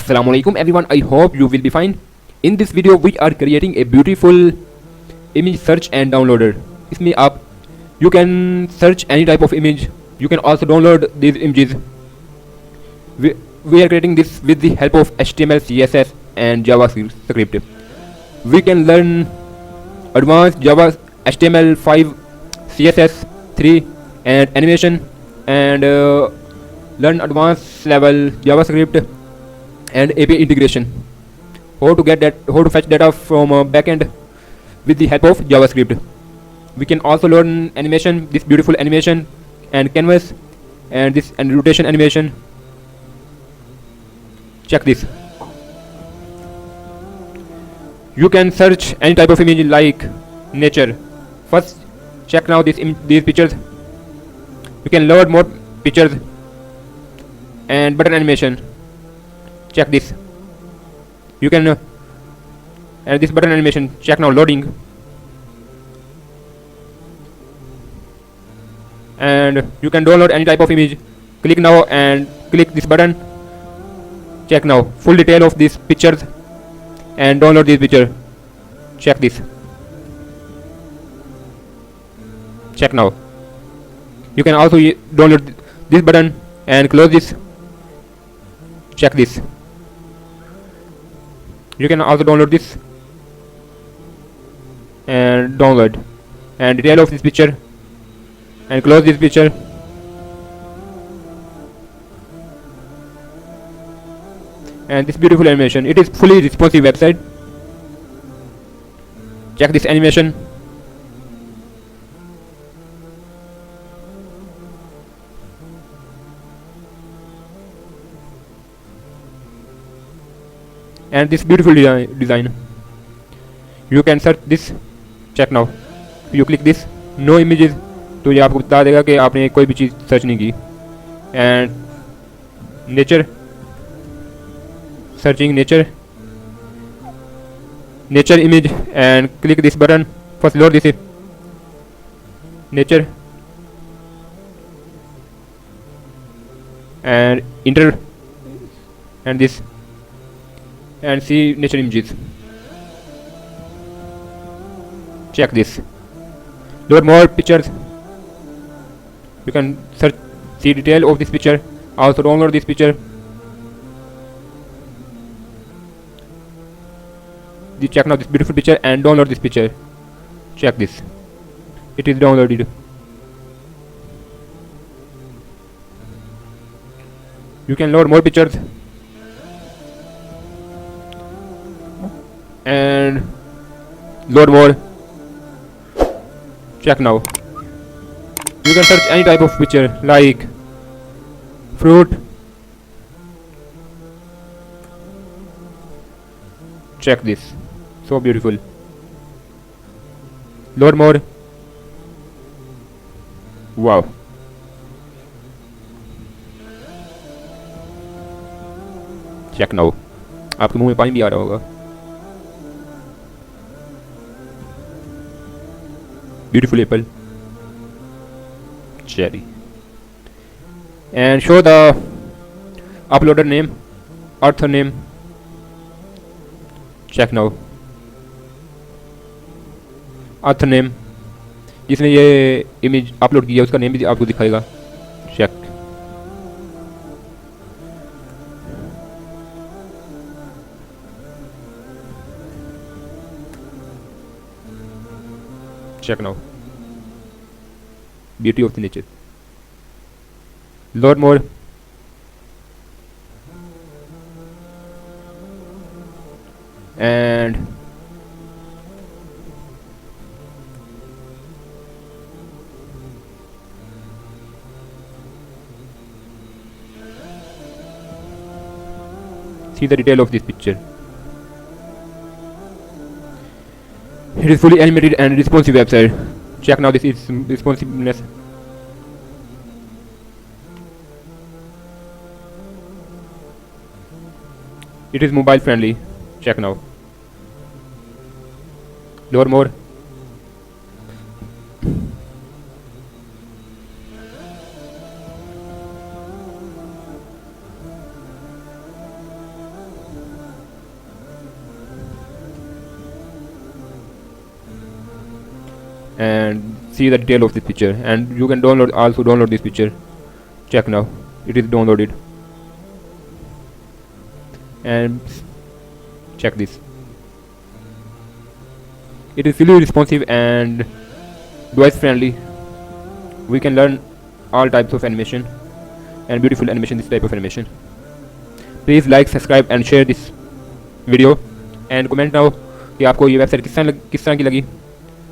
Assalamualaikum everyone, I hope you will be fine. In this video we are creating a beautiful image search and downloader. इसमें आप you can search any type of image. You can also download these images. We are creating this with the help of HTML, CSS and JavaScript. We can learn advanced Java, HTML5, CSS 3 and animation, and learn advanced level JavaScript and API integration. How to fetch data from backend with the help of JavaScript. We can also learn animation, this beautiful animation and canvas and this and rotation animation. Check this. You can search any type of image like nature. First check now these pictures. You can load more pictures and button animation. Check this. You can and this button animation. Check now loading. And you can download any type of image. Click now and click this button. Check now full detail of these pictures and download this picture. Check this. Check now. You can also download this button and close this. Check this. You can also download this and download and detail of this picture and close this picture. And this beautiful animation, it is fully responsive website. Check this animation. And this beautiful design. You can search this. Check now. You click this no images, तो ये आपको बता देगा कि आपने कोई भी चीज़ search नहीं की. And nature, searching nature image and click this button. First load this nature and enter and this and see nature images. Check this. Load more pictures. You can search, see detail of this picture. Also download this picture. Check now this beautiful picture and download this picture. Check this. It is downloaded. You can load more pictures and load more. Check now. You can search any type of picture like fruit. Check this. So beautiful. Load more. Wow. Check now. आपके मुंह में पानी भी आ रहा होगा. Beautiful apple. Cherry. And show the uploader name, author name. Check now. Author name, जिसने ये image upload किया उसका नेम भी आपको दिखाएगा. Check. Check now. Beauty of the nature. Load more. And see the detail of this picture. It is fully animated and responsive website. Check now this is responsiveness. It is mobile friendly. Check now. Load more. and see the detail of this picture, and you can also download this picture. Check now, it is downloaded, and check this. It is fully responsive and device friendly. We can learn all types of animation and beautiful animation, this type of animation. Please like, subscribe and share this video and comment now कि आपको ये website किस तरह की लगी।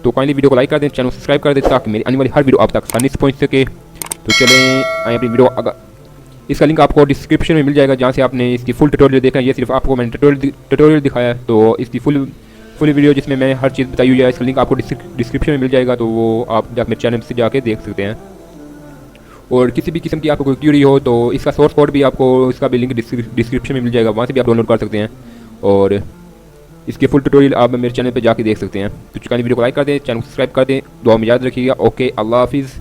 तो kindly video को like कर दें, चैनल को सब्सक्राइब कर दें ताकि मेरी आने वाली हर वीडियो आप तक आसानी से पहुंच सके। तो चलें आए अपनी वीडियो, इसका लिंक आपको डिस्क्रिप्शन में मिल जाएगा जहाँ से आपने इसकी फुल ट्यूटोरियल देखा है। ये सिर्फ आपको मैंने ट्यूटोरियल दिखाया है, तो इसकी फुल वीडियो जिसमें मैं हर चीज़ बताई हुई है, इसका लिंक आपको डिस्क्रिप्शन में मिल जाएगा। तो वो आप जाकर मेरे चैनल से जाके देख सकते हैं। और किसी भी किस्म की आपको कोई क्यूरी हो तो इसका सोर्स कोड भी आपको, इसका भी लिंक डिस्क्रिप्शन में मिल जाएगा, वहाँ से भी आप डाउनलोड कर सकते हैं और इसके फुल ट्यूटोरियल आप मेरे चैनल पे जाके देख सकते हैं। तो चुकानी वीडियो को लाइक कर दें, चैनल को सब्सक्राइब कर दें, दुआ में याद रखिएगा। ओके, अल्लाह हाफिज़।